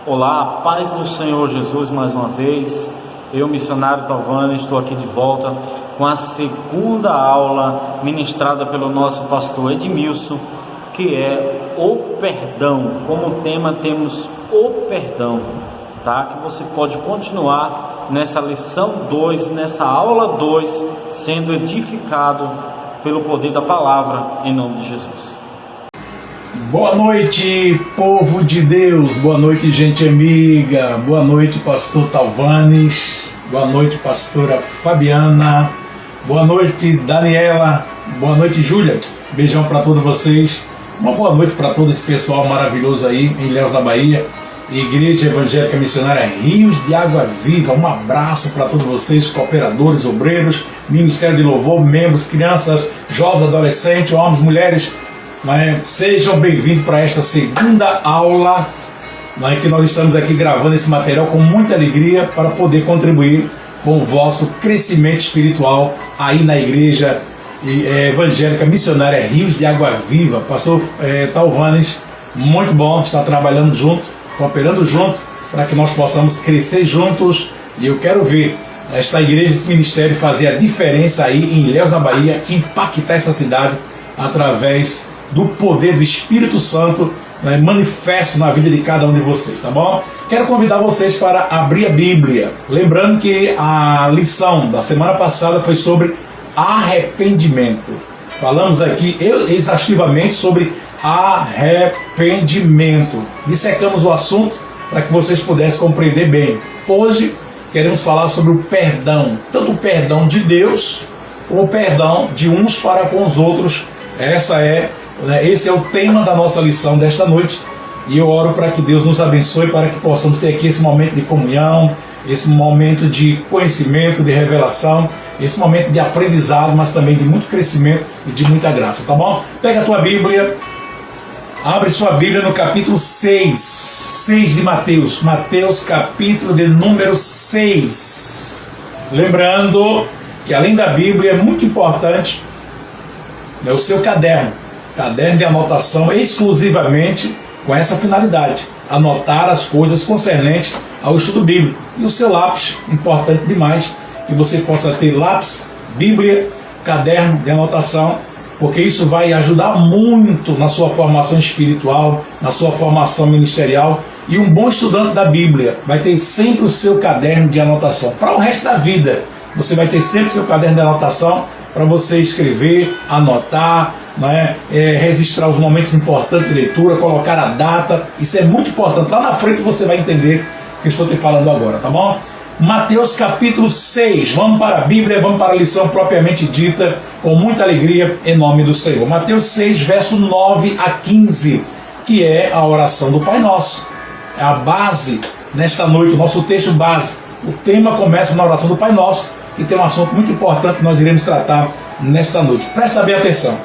Olá, a paz do Senhor Jesus mais uma vez. Eu, missionário Talvani, estou aqui de volta com a segunda aula ministrada pelo nosso pastor Edmilson, que é o perdão. Como tema temos o perdão, tá? Que você pode continuar nessa lição 2, nessa aula 2, sendo edificado pelo poder da palavra, em nome de Jesus. Boa noite, povo de Deus, boa noite, gente amiga, boa noite, pastor Talvanes, boa noite, pastora Fabiana, boa noite, Daniela, boa noite, Júlia, beijão para todos vocês, uma boa noite para todo esse pessoal maravilhoso aí em Ilhéus da Bahia, Igreja Evangélica Missionária Rios de Água Viva, um abraço para todos vocês, cooperadores, obreiros, Ministério de Louvor, membros, crianças, jovens, adolescentes, homens, mulheres. Sejam bem-vindos para esta segunda aula, que nós estamos aqui gravando esse material com muita alegria para poder contribuir com o vosso crescimento espiritual aí na Igreja Evangélica Missionária Rios de Água Viva. Pastor Talvanes, muito bom estar trabalhando junto, cooperando junto, para que nós possamos crescer juntos. E eu quero ver esta igreja, esse ministério fazer a diferença aí em Ilhéus da Bahia, impactar essa cidade através do poder do Espírito Santo, manifesto na vida de cada um de vocês, tá bom? Quero convidar vocês para abrir a Bíblia, lembrando que a lição da semana passada foi sobre arrependimento. Falamos aqui exaustivamente sobre arrependimento, dissecamos o assunto para que vocês pudessem compreender bem. Hoje queremos falar sobre o perdão, tanto o perdão de Deus como o perdão de uns para com os outros. Esse é o tema da nossa lição desta noite, e eu oro para que Deus nos abençoe, para que possamos ter aqui esse momento de comunhão, esse momento de conhecimento, de revelação, esse momento de aprendizado, mas também de muito crescimento e de muita graça, tá bom? Pega a tua Bíblia, abre sua Bíblia no capítulo 6 de Mateus, capítulo de número 6. Lembrando que além da Bíblia é muito importante o seu caderno de anotação, exclusivamente com essa finalidade, anotar as coisas concernentes ao estudo bíblico. E o seu lápis, importante demais, que você possa ter lápis, Bíblia, caderno de anotação, porque isso vai ajudar muito na sua formação espiritual, na sua formação ministerial. E um bom estudante da Bíblia vai ter sempre o seu caderno de anotação. Para o resto da vida, você vai ter sempre o seu caderno de anotação para você escrever, anotar, registrar os momentos importantes de leitura, colocar a data. Isso é muito importante. Lá na frente você vai entender o que eu estou te falando agora, tá bom? Mateus capítulo 6. Vamos para a Bíblia, vamos para a lição propriamente dita, com muita alegria, em nome do Senhor. Mateus 6, verso 9 a 15, que é a oração do Pai Nosso. É a base, nesta noite, o nosso texto base. O tema começa na oração do Pai Nosso, e tem um assunto muito importante que nós iremos tratar nesta noite. Presta bem atenção.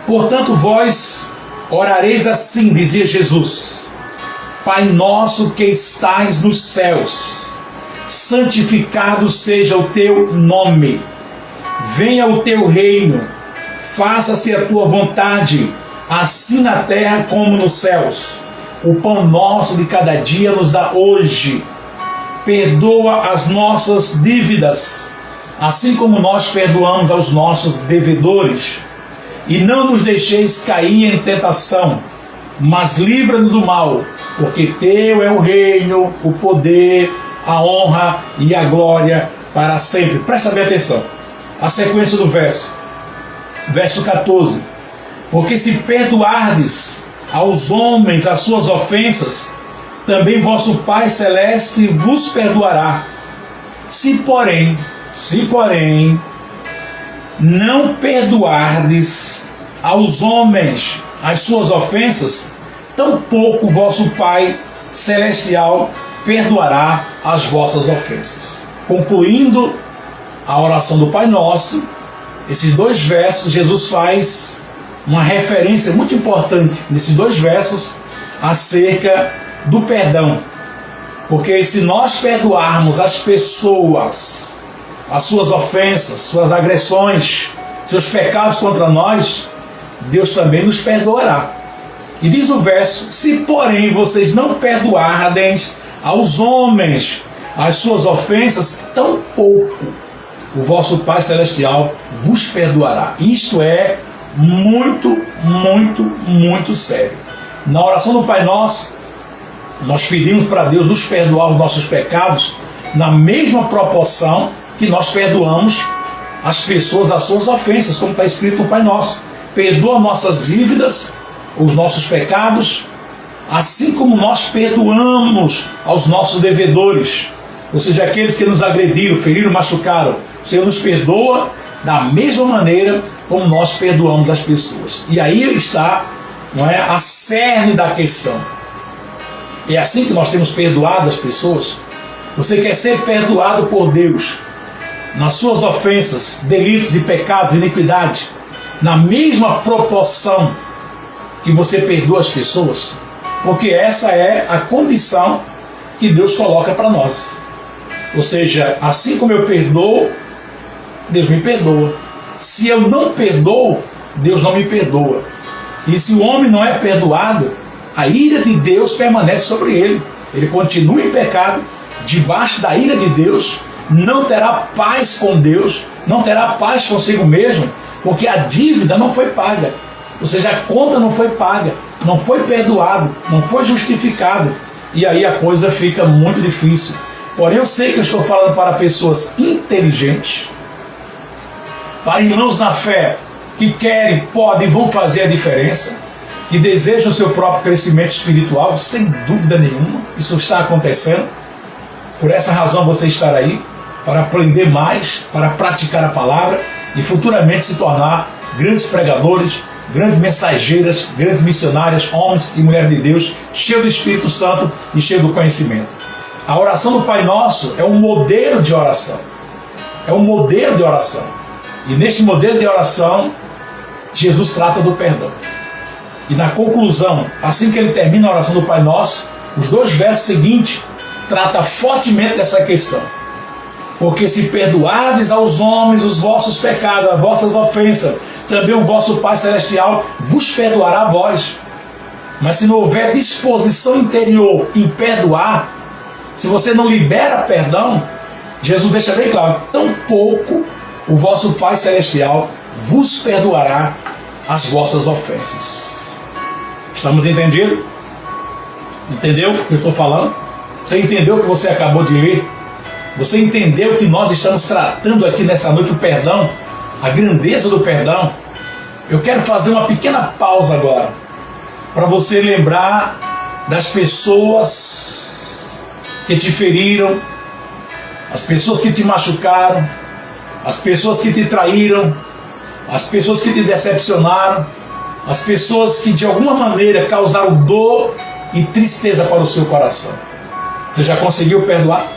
Portanto, vós orareis assim, dizia Jesus: Pai nosso que estais nos céus, santificado seja o teu nome. Venha o teu reino, faça-se a tua vontade, assim na terra como nos céus. O pão nosso de cada dia nos dá hoje. Perdoa as nossas dívidas, assim como nós perdoamos aos nossos devedores. E não nos deixeis cair em tentação, mas livra-nos do mal, porque teu é o reino, o poder, a honra e a glória para sempre. Presta bem atenção. A sequência do verso 14. Porque se perdoardes aos homens as suas ofensas, também vosso Pai Celeste vos perdoará. Se porém não perdoardes aos homens as suas ofensas, tampouco vosso Pai Celestial perdoará as vossas ofensas. Concluindo a oração do Pai Nosso, esses dois versos, Jesus faz uma referência muito importante nesses dois versos acerca do perdão. Porque se nós perdoarmos as pessoas as suas ofensas, suas agressões, seus pecados contra nós, Deus também nos perdoará. E diz o verso: se porém vocês não perdoardes aos homens as suas ofensas, tampouco o vosso Pai Celestial vos perdoará. Isto é muito, muito, muito sério. Na oração do Pai Nosso, nós pedimos para Deus nos perdoar os nossos pecados na mesma proporção que nós perdoamos as pessoas as suas ofensas, como está escrito no Pai Nosso. Perdoa nossas dívidas, os nossos pecados, assim como nós perdoamos aos nossos devedores, ou seja, aqueles que nos agrediram, feriram, machucaram. O Senhor nos perdoa da mesma maneira como nós perdoamos as pessoas. E aí está, não é, a cerne da questão. É assim que nós temos perdoado as pessoas. Você quer ser perdoado por Deus nas suas ofensas, delitos e pecados, iniquidade, na mesma proporção que você perdoa as pessoas? Porque essa é a condição que Deus coloca para nós. Ou seja, assim como eu perdoo, Deus me perdoa. Se eu não perdoo, Deus não me perdoa. E se o homem não é perdoado, a ira de Deus permanece sobre ele. Ele continua em pecado, debaixo da ira de Deus, não terá paz com Deus, não terá paz consigo mesmo, porque a dívida não foi paga. Ou seja, a conta não foi paga, não foi perdoado, não foi justificado. E aí a coisa fica muito difícil. Porém, eu sei que eu estou falando para pessoas inteligentes, para irmãos na fé que querem, podem e vão fazer a diferença, que desejam o seu próprio crescimento espiritual, sem dúvida nenhuma. Isso está acontecendo. Por essa razão você estará aí, para aprender mais, para praticar a palavra e futuramente se tornar grandes pregadores, grandes mensageiras, grandes missionárias, homens e mulheres de Deus, cheios do Espírito Santo e cheios do conhecimento. A oração do Pai Nosso é um modelo de oração. É um modelo de oração. E neste modelo de oração, Jesus trata do perdão. E na conclusão, assim que ele termina a oração do Pai Nosso, os 2 versos seguintes tratam fortemente dessa questão. Porque se perdoardes aos homens os vossos pecados, as vossas ofensas, também o vosso Pai Celestial vos perdoará a vós. Mas se não houver disposição interior em perdoar, se você não libera perdão, Jesus deixa bem claro: tampouco o vosso Pai Celestial vos perdoará as vossas ofensas. Estamos entendidos? Entendeu o que eu estou falando? Você entendeu o que você acabou de ler? Você entendeu que nós estamos tratando aqui nessa noite o perdão, a grandeza do perdão? Eu quero fazer uma pequena pausa agora, para você lembrar das pessoas que te feriram, as pessoas que te machucaram, as pessoas que te traíram, as pessoas que te decepcionaram, as pessoas que de alguma maneira causaram dor e tristeza para o seu coração. Você já conseguiu perdoar?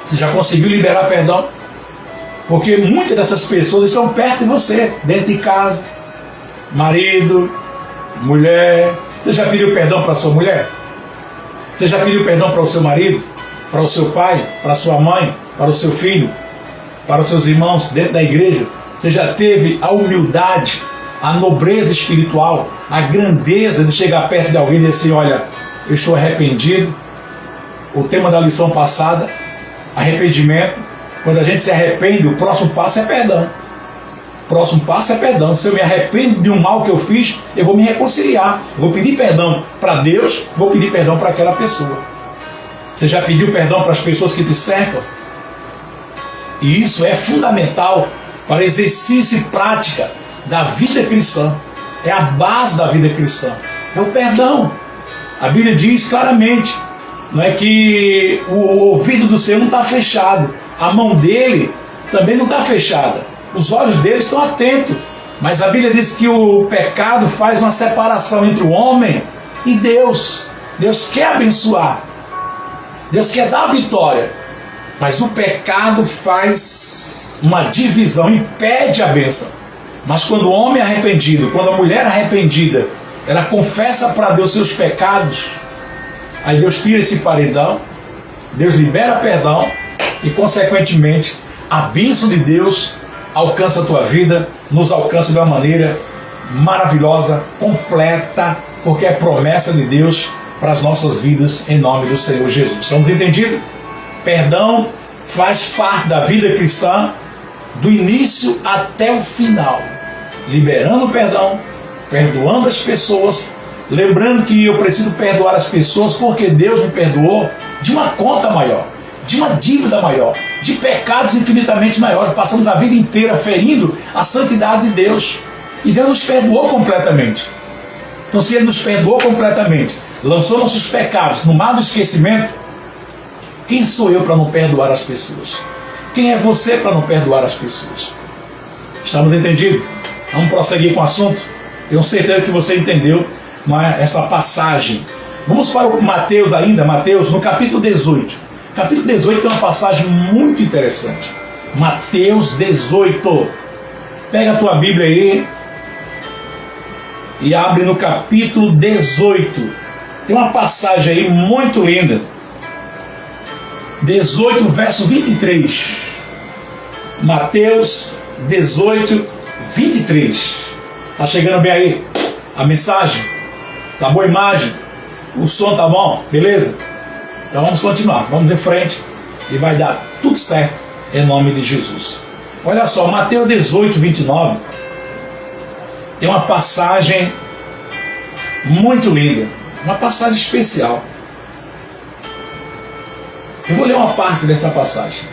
Você já conseguiu liberar perdão? Porque muitas dessas pessoas estão perto de você, dentro de casa. Marido, mulher. Você já pediu perdão para a sua mulher? Você já pediu perdão para o seu marido? Para o seu pai? Para a sua mãe? Para o seu filho? Para os seus irmãos dentro da igreja? Você já teve a humildade, a nobreza espiritual, a grandeza de chegar perto de alguém e dizer assim: olha, eu estou arrependido? O tema da lição passada, arrependimento. Quando a gente se arrepende, o próximo passo é perdão. O próximo passo é perdão. Se eu me arrependo de um mal que eu fiz, eu vou me reconciliar. Eu vou pedir perdão para Deus, vou pedir perdão para aquela pessoa. Você já pediu perdão para as pessoas que te cercam? E isso é fundamental para exercício e prática da vida cristã. É a base da vida cristã. É o perdão. A Bíblia diz claramente, não é, que o ouvido do Senhor não está fechado. A mão dele também não está fechada. Os olhos dele estão atentos. Mas a Bíblia diz que o pecado faz uma separação entre o homem e Deus. Deus quer abençoar. Deus quer dar a vitória. Mas o pecado faz uma divisão, impede a bênção. Mas quando o homem é arrependido, quando a mulher é arrependida, ela confessa para Deus seus pecados, aí Deus tira esse paredão, Deus libera perdão e, consequentemente, a bênção de Deus alcança a tua vida, nos alcança de uma maneira maravilhosa, completa, porque é promessa de Deus para as nossas vidas, em nome do Senhor Jesus. Estamos entendidos? Perdão faz parte da vida cristã, do início até o final, liberando o perdão, perdoando as pessoas, lembrando que eu preciso perdoar as pessoas porque Deus me perdoou de uma conta maior, de uma dívida maior, de pecados infinitamente maiores. Passamos a vida inteira ferindo a santidade de Deus, e Deus nos perdoou completamente. Então, se Ele nos perdoou completamente, lançou nossos pecados no mar do esquecimento, quem sou eu para não perdoar as pessoas? Quem é você para não perdoar as pessoas? Estamos entendidos? Vamos prosseguir com o assunto? Tenho certeza que você entendeu essa passagem. Vamos para o Mateus ainda, Mateus no capítulo 18. Capítulo 18 tem uma passagem muito interessante. Mateus 18. Pega a tua Bíblia aí e abre no capítulo 18. Tem uma passagem aí muito linda. 18, verso 23. Mateus 18, 23. Tá chegando bem aí a mensagem? Tá boa a imagem? O som tá bom? Beleza? Então vamos continuar, vamos em frente e vai dar tudo certo em nome de Jesus. Olha só, Mateus 18, 29 tem uma passagem muito linda, uma passagem especial. Eu vou ler uma parte dessa passagem.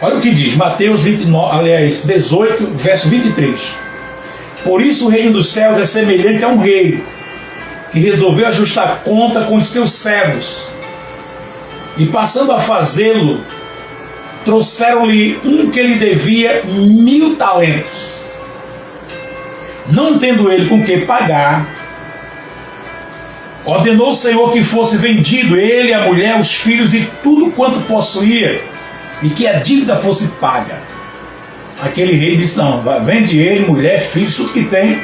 Olha o que diz, Mateus 18, verso 23. Por isso o reino dos céus é semelhante a um rei que resolveu ajustar conta com os seus servos. E passando a fazê-lo, trouxeram-lhe um que lhe devia 1000 talentos. Não tendo ele com que pagar, ordenou o Senhor que fosse vendido ele, a mulher, os filhos e tudo quanto possuía, e que a dívida fosse paga. Aquele rei disse, não, vende ele, mulher, filhos, tudo que tem,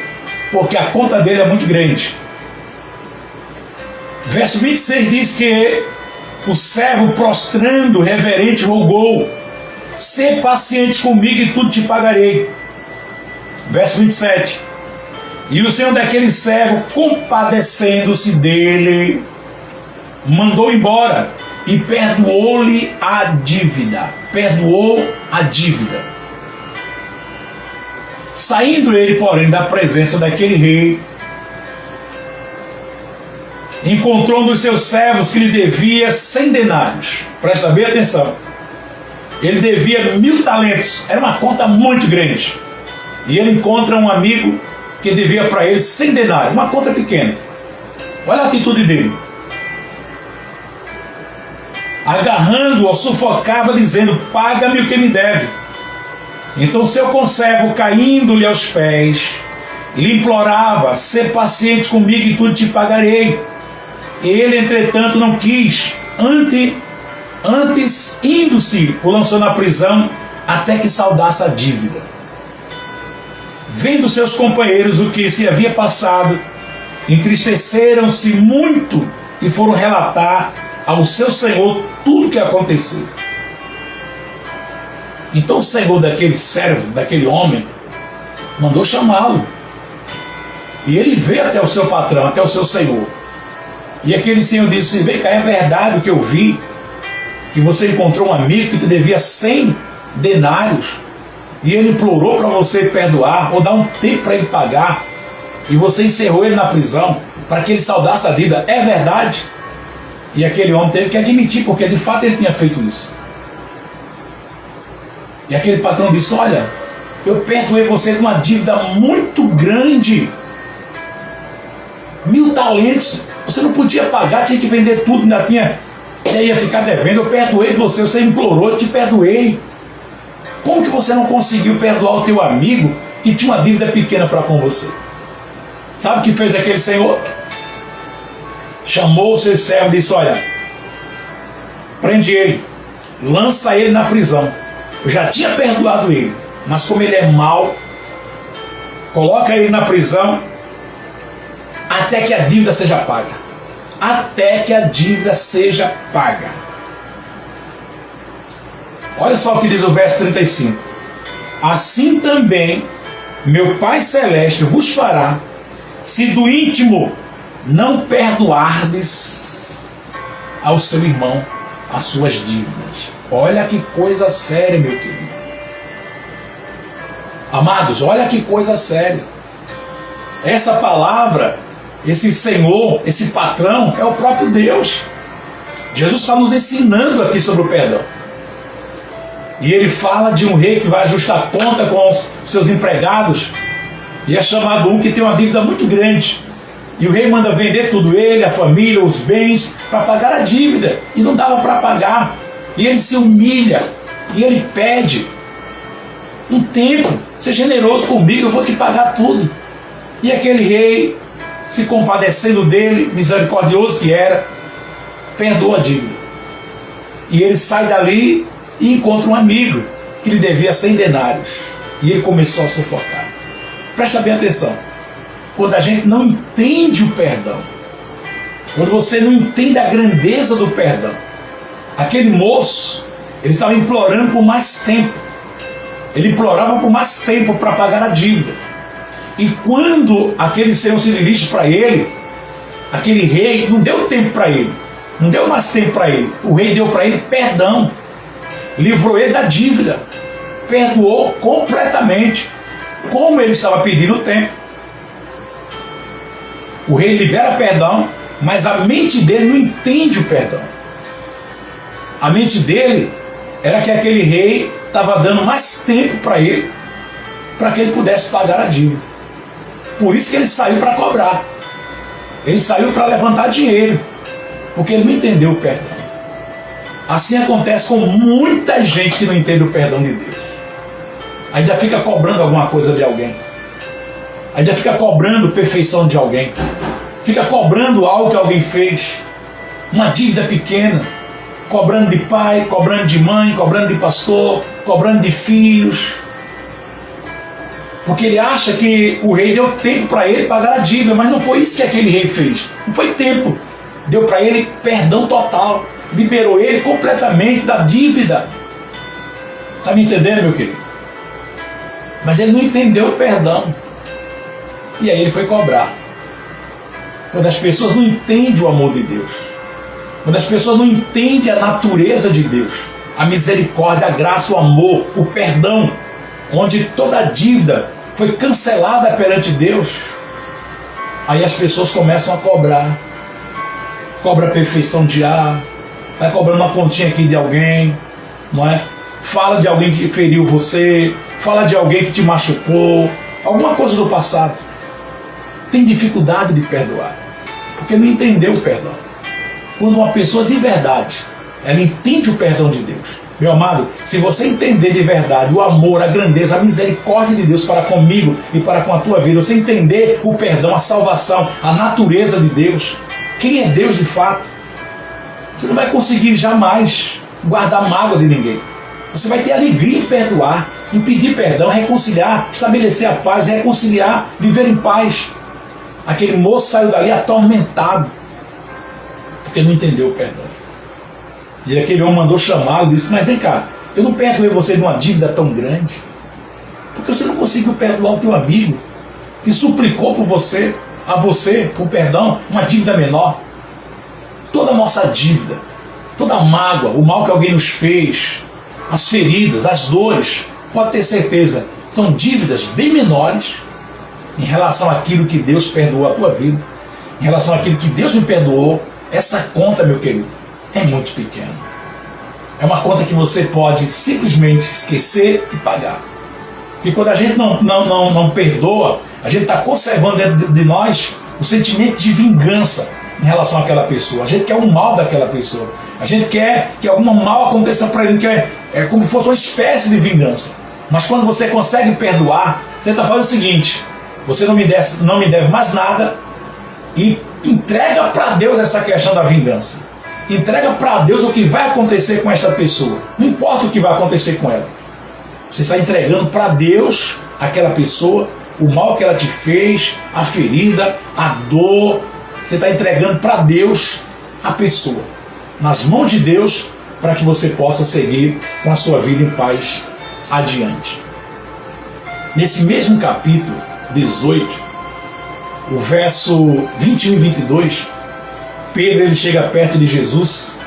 porque a conta dele é muito grande. Verso 26 diz que o servo, prostrando, reverente, rogou, sê paciente comigo e tudo te pagarei. Verso 27. E o senhor daquele servo, compadecendo-se dele, mandou embora e perdoou-lhe a dívida. Perdoou a dívida. Saindo ele, porém, da presença daquele rei, encontrou um dos seus servos que lhe devia 100 denários. Presta bem atenção. Ele devia 1000 talentos. Era uma conta muito grande. E ele encontra um amigo que devia para ele 100 denários. Uma conta pequena. Olha a atitude dele. Agarrando-o, sufocava, dizendo, paga-me o que me deve. Então seu conservo, caindo-lhe aos pés, lhe implorava, sê paciente comigo e tudo te pagarei. Ele, entretanto, não quis. Antes, indo-se, o lançou na prisão até que saldasse a dívida. Vendo seus companheiros o que se havia passado, entristeceram-se muito e foram relatar ao seu senhor tudo o que aconteceu. Então o senhor daquele servo, daquele homem, mandou chamá-lo. E ele veio até o seu patrão, até o seu senhor. E aquele senhor disse, vem cá, é verdade o que eu vi, que você encontrou um amigo que te devia 100 denários, e ele implorou para você perdoar, ou dar um tempo para ele pagar, e você encerrou ele na prisão, para que ele saldasse a dívida. É verdade? E aquele homem teve que admitir, porque de fato ele tinha feito isso. E aquele patrão disse, olha, eu perdoei você de uma dívida muito grande, 1000 talentos, você não podia pagar, tinha que vender tudo, ainda ia ficar devendo. Eu perdoei você, você implorou, eu te perdoei. Como que você não conseguiu perdoar o teu amigo que tinha uma dívida pequena para com você? Sabe o que fez aquele senhor? Chamou o seu servo e disse, olha, prende ele, lança ele na prisão. Eu já tinha perdoado ele, mas como ele é mau, coloca ele na prisão até que a dívida seja paga. Até que a dívida seja paga. Olha só o que diz o verso 35. Assim também meu Pai Celeste vos fará, se do íntimo não perdoardes ao seu irmão as suas dívidas. Olha que coisa séria, meu querido. Amados, olha que coisa séria. Essa palavra, esse Senhor, esse patrão, é o próprio Deus. Jesus está nos ensinando aqui sobre o perdão. E ele fala de um rei que vai ajustar conta com os seus empregados. E é chamado um que tem uma dívida muito grande. E o rei manda vender tudo, ele, a família, os bens, para pagar a dívida. E não dava para pagar. E ele se humilha. E ele pede um tempo. Seja generoso comigo, eu vou te pagar tudo. E aquele rei, se compadecendo dele, misericordioso que era, perdoa a dívida. E ele sai dali e encontra um amigo que lhe devia 100 denários. E ele começou a sufocar. Presta bem atenção. Quando a gente não entende o perdão, quando você não entende a grandeza do perdão, aquele moço, ele estava implorando por mais tempo. Ele implorava por mais tempo para pagar a dívida. E quando aquele senhor se dirige para ele, aquele rei não deu tempo para ele, não deu mais tempo para ele. O rei deu para ele perdão, livrou ele da dívida, perdoou completamente, como ele estava pedindo tempo. O rei libera perdão, mas a mente dele não entende o perdão. A mente dele era que aquele rei estava dando mais tempo para ele que ele pudesse pagar a dívida. Por isso que ele saiu para cobrar. Ele saiu para levantar dinheiro, porque ele não entendeu o perdão. Assim acontece com muita gente que não entende o perdão de Deus. Ainda fica cobrando alguma coisa de alguém. Ainda fica cobrando perfeição de alguém. Fica cobrando algo que alguém fez. Uma dívida pequena. Cobrando de pai, cobrando de mãe, cobrando de pastor, cobrando de filhos. Porque ele acha que o rei deu tempo para ele pagar a dívida, mas não foi isso que aquele rei fez. Não foi tempo. Deu para ele perdão total. Liberou ele completamente da dívida. Está me entendendo, meu querido? Mas ele não entendeu o perdão. E aí ele foi cobrar. Quando as pessoas não entendem o amor de Deus, quando as pessoas não entendem a natureza de Deus, a misericórdia, a graça, o amor, o perdão, onde toda a dívida foi cancelada perante Deus, aí as pessoas começam a cobrar. Cobra a perfeição de ar, vai cobrando uma continha aqui de alguém, não é? Fala de alguém que feriu você, fala de alguém que te machucou, alguma coisa do passado. Tem dificuldade de perdoar, porque não entendeu o perdão. Quando uma pessoa de verdade, ela entende o perdão de Deus. Meu amado, se você entender de verdade o amor, a grandeza, a misericórdia de Deus para comigo e para com a tua vida, você entender o perdão, a salvação, a natureza de Deus, quem é Deus de fato, você não vai conseguir jamais guardar mágoa de ninguém. Você vai ter alegria em perdoar, em pedir perdão, reconciliar, estabelecer a paz, reconciliar, viver em paz. Aquele moço saiu dali atormentado, porque não entendeu o perdão. E aquele homem mandou chamá-lo e disse: mas vem cá, eu não perdoei você de uma dívida tão grande, porque você não conseguiu perdoar o teu amigo, que suplicou por você, a você, por perdão, uma dívida menor. Toda a nossa dívida, toda a mágoa, o mal que alguém nos fez, as feridas, as dores, pode ter certeza, são dívidas bem menores em relação àquilo que Deus perdoou a tua vida, em relação àquilo que Deus me perdoou. Essa conta, meu querido, é muito pequena. É uma conta que você pode simplesmente esquecer e pagar. E quando a gente não perdoa, a gente está conservando dentro de nós o sentimento de vingança em relação àquela pessoa. A gente quer o mal daquela pessoa. A gente quer que algum mal aconteça para ele, que é como se fosse uma espécie de vingança. Mas quando você consegue perdoar, você está fazendo o seguinte: você não me deve mais nada, e entrega para Deus essa questão da vingança. Entrega para Deus o que vai acontecer com esta pessoa. Não importa o que vai acontecer com ela. Você está entregando para Deus aquela pessoa, o mal que ela te fez, a ferida, a dor. Você está entregando para Deus a pessoa, nas mãos de Deus, para que você possa seguir com a sua vida em paz adiante. Nesse mesmo capítulo 18, o verso 21 e 22, Pedro ele chega perto de Jesus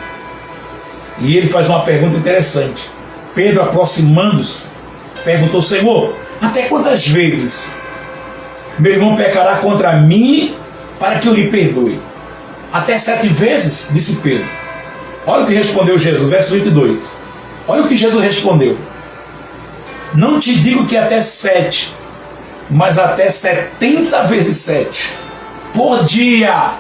e ele faz uma pergunta interessante. Pedro, aproximando-se, perguntou: Senhor, até quantas vezes meu irmão pecará contra mim para que eu lhe perdoe? Até 7 vezes, disse Pedro. Olha o que respondeu Jesus, verso 22. Olha o que Jesus respondeu: não te digo que até 7, mas até 70 vezes 7 por dia.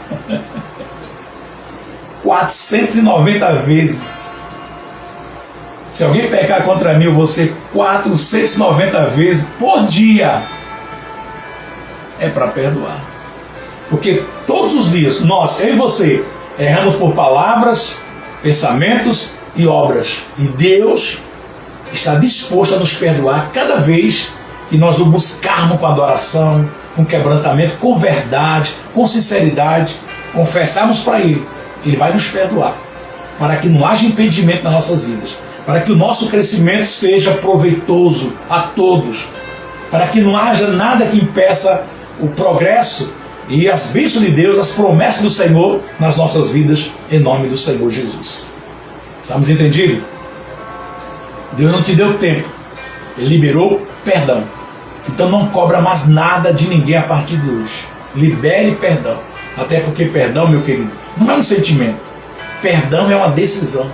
490 vezes. Se alguém pecar contra mim, eu vou ser 490 vezes por dia. É para perdoar. Porque todos os dias, nós, eu e você, erramos por palavras, pensamentos e obras. E Deus está disposto a nos perdoar cada vez que nós o buscarmos com adoração, com quebrantamento, com verdade, com sinceridade, confessarmos para Ele. Ele vai nos perdoar, para que não haja impedimento nas nossas vidas, para que o nosso crescimento seja proveitoso a todos, para que não haja nada que impeça o progresso e as bênçãos de Deus, as promessas do Senhor nas nossas vidas, em nome do Senhor Jesus. Estamos entendidos? Deus não te deu tempo, Ele liberou perdão. Então não cobra mais nada de ninguém a partir de hoje. Libere perdão. Até porque perdão, meu querido, não é um sentimento. Perdão é uma decisão.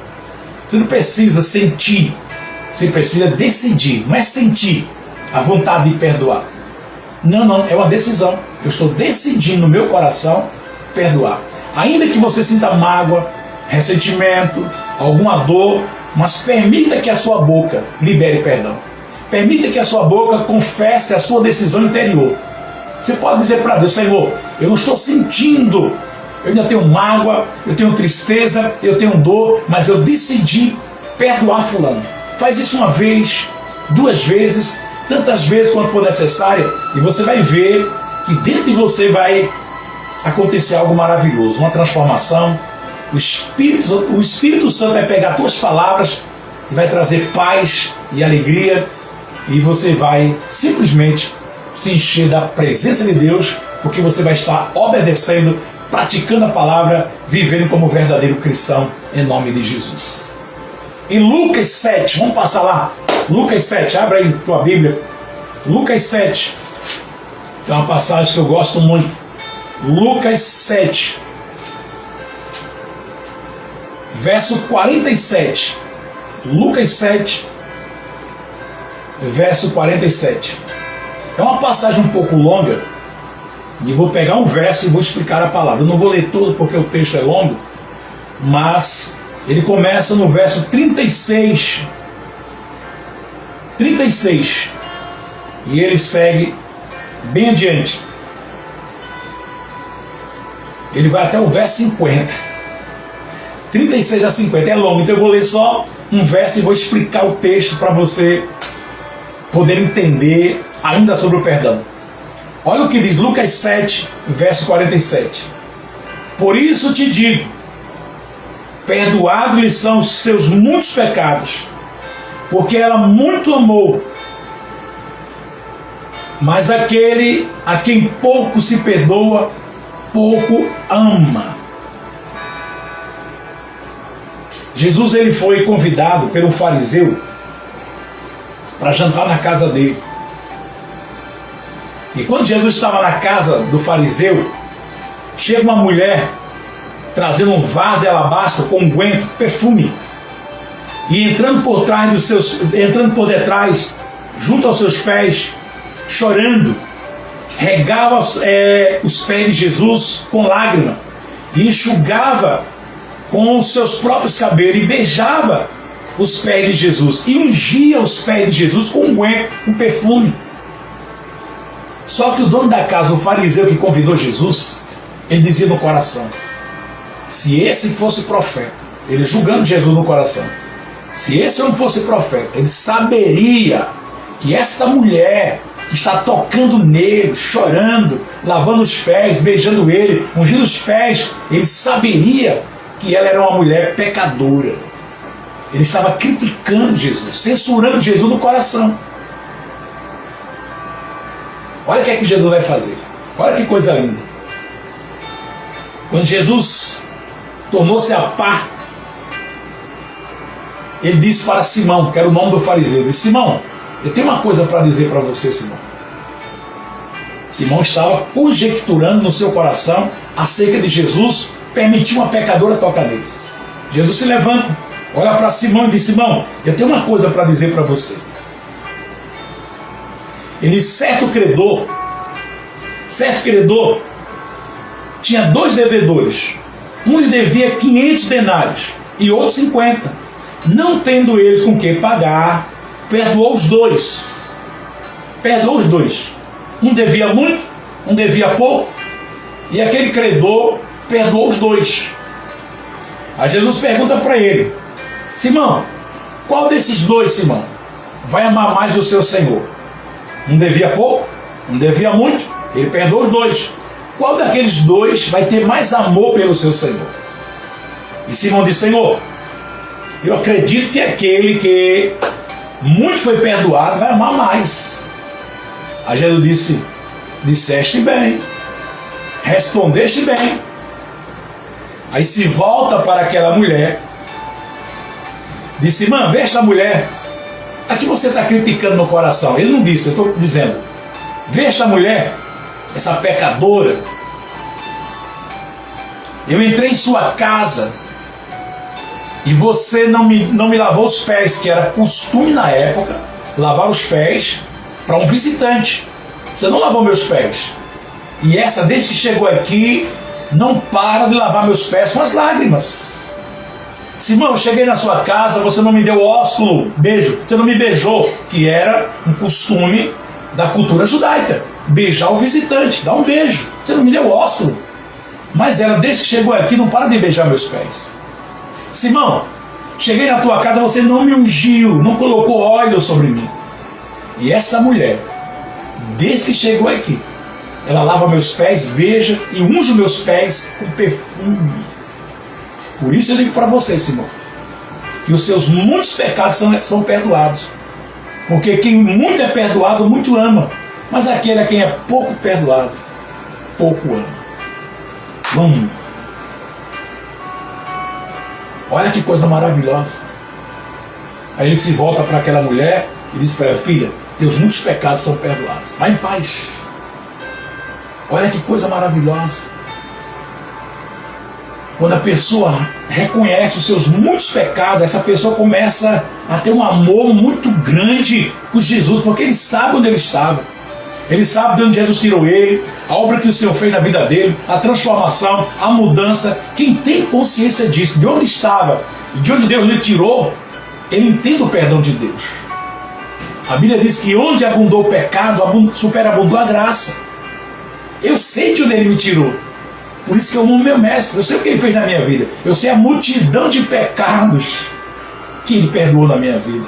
Você não precisa sentir, você precisa decidir. Não é sentir a vontade de perdoar. Não, é uma decisão. Eu estou decidindo no meu coração perdoar. Ainda que você sinta mágoa, ressentimento, alguma dor, mas permita que a sua boca libere perdão. Permita que a sua boca confesse a sua decisão interior. Você pode dizer para Deus: Senhor, eu não estou sentindo, eu ainda tenho mágoa, eu tenho tristeza, eu tenho dor, mas eu decidi perdoar fulano. Faz isso uma vez, 2 vezes, tantas vezes quanto for necessária, e você vai ver que dentro de você vai acontecer algo maravilhoso, uma transformação. O Espírito Santo vai pegar as tuas palavras e vai trazer paz e alegria, e você vai simplesmente se encher da presença de Deus, porque você vai estar obedecendo, praticando a palavra, vivendo como verdadeiro cristão, em nome de Jesus. Em Lucas 7, vamos passar lá, Lucas 7, abre aí tua Bíblia, Lucas 7, tem uma passagem que eu gosto muito, Lucas 7, verso 47, Lucas 7, verso 47. É uma passagem um pouco longa, e vou pegar um verso e vou explicar a palavra. Eu não vou ler tudo porque o texto é longo, mas ele começa no verso 36, e ele segue bem adiante. Ele vai até o verso 50. 36 a 50 é longo, então eu vou ler só um verso e vou explicar o texto para você poder entender ainda sobre o perdão. Olha o que diz Lucas 7, verso 47. Por isso te digo, perdoados-lhes são os seus muitos pecados, porque ela muito amou. Mas aquele a quem pouco se perdoa, pouco ama. Jesus ele foi convidado pelo fariseu para jantar na casa dele. E quando Jesus estava na casa do fariseu, chega uma mulher trazendo um vaso de alabastro com unguento, perfume, e entrando por detrás, junto aos seus pés, chorando, regava os pés de Jesus com lágrima e enxugava com os seus próprios cabelos e beijava os pés de Jesus e ungia os pés de Jesus com unguento, com perfume. Só que o dono da casa, o fariseu que convidou Jesus, ele dizia no coração: se esse fosse profeta, ele julgando Jesus no coração, se esse homem fosse profeta, ele saberia que esta mulher que está tocando nele, chorando, lavando os pés, beijando ele, ungindo os pés, ele saberia que ela era uma mulher pecadora. Ele estava criticando Jesus, censurando Jesus no coração. Olha o que é que Jesus vai fazer. Olha que coisa linda. Quando Jesus tornou-se a par, ele disse para Simão, que era o nome do fariseu, ele disse: Simão, eu tenho uma coisa para dizer para você, Simão. Simão estava conjecturando no seu coração acerca de Jesus permitir uma pecadora tocar nele. Jesus se levanta, olha para Simão e diz: Simão, eu tenho uma coisa para dizer para você. Ele, certo credor tinha 2 devedores. Um lhe devia 500 denários e outro 50. Não tendo eles com que pagar, perdoou os dois. Perdoou os dois. Um devia muito, um devia pouco, e aquele credor perdoou os dois. Aí Jesus pergunta para ele: Simão, qual desses dois, Simão, vai amar mais o seu Senhor? Um devia pouco, um devia muito, ele perdoou os dois. Qual daqueles dois vai ter mais amor pelo seu Senhor? E Simão disse: Senhor, eu acredito que aquele que muito foi perdoado vai amar mais. Aí Jesus disse: disseste bem, respondeste bem. Aí se volta para aquela mulher, disse: irmã, vê esta mulher, a que você está criticando no coração. Ele não disse, eu estou dizendo, vê esta mulher, essa pecadora. Eu entrei em sua casa e você não me lavou os pés, que era costume na época, lavar os pés para um visitante. Você não lavou meus pés. E essa, desde que chegou aqui, não para de lavar meus pés com as lágrimas. Simão, eu cheguei na sua casa, você não me deu ósculo, beijo, você não me beijou, que era um costume da cultura judaica. Beijar o visitante, dar um beijo. Você não me deu ósculo. Mas ela, desde que chegou aqui, não para de beijar meus pés. Simão, cheguei na tua casa, você não me ungiu, não colocou óleo sobre mim. E essa mulher, desde que chegou aqui, ela lava meus pés, beija e unge meus pés com perfume. Por isso eu digo para você, Simão, que os seus muitos pecados são perdoados. Porque quem muito é perdoado, muito ama. Mas aquele a quem é pouco perdoado, pouco ama. Olha que coisa maravilhosa. Aí ele se volta para aquela mulher e diz para ela: filha, teus muitos pecados são perdoados. Vai em paz. Olha que coisa maravilhosa. Quando a pessoa reconhece os seus muitos pecados, essa pessoa começa a ter um amor muito grande por Jesus, porque ele sabe onde ele estava. Ele sabe de onde Jesus tirou ele, a obra que o Senhor fez na vida dele, a transformação, a mudança. Quem tem consciência disso, de onde estava e de onde Deus lhe tirou, ele entende o perdão de Deus. A Bíblia diz que onde abundou o pecado, superabundou a graça. Eu sei de onde ele me tirou. Por isso que eu amo meu mestre. Eu sei o que ele fez na minha vida. Eu sei a multidão de pecados que ele perdoou na minha vida.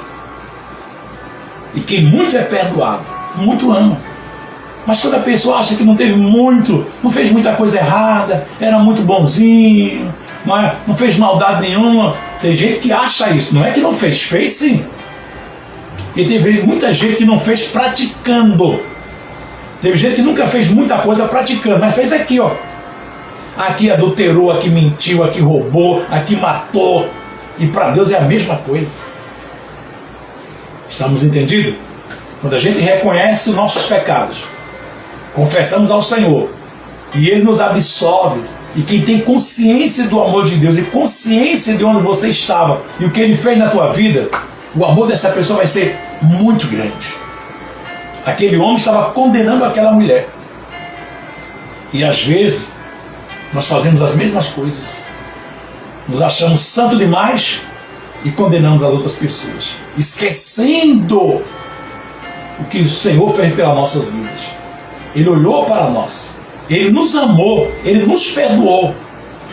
E quem muito é perdoado, muito ama. Mas quando a pessoa acha que não teve muito, não fez muita coisa errada, era muito bonzinho, não fez maldade nenhuma, tem gente que acha isso. Não é que não fez, fez sim. E teve muita gente que não fez praticando. Teve gente que nunca fez muita coisa praticando, mas fez aqui, ó. Aqui adulterou, aqui mentiu, aqui roubou, aqui matou. E para Deus é a mesma coisa. Estamos entendidos? Quando a gente reconhece os nossos pecados, confessamos ao Senhor, e Ele nos absolve, e quem tem consciência do amor de Deus e consciência de onde você estava e o que Ele fez na tua vida, o amor dessa pessoa vai ser muito grande. Aquele homem estava condenando aquela mulher. E às vezes nós fazemos as mesmas coisas. Nos achamos santo demais e condenamos as outras pessoas, esquecendo o que o Senhor fez pelas nossas vidas. Ele olhou para nós, Ele nos amou, Ele nos perdoou,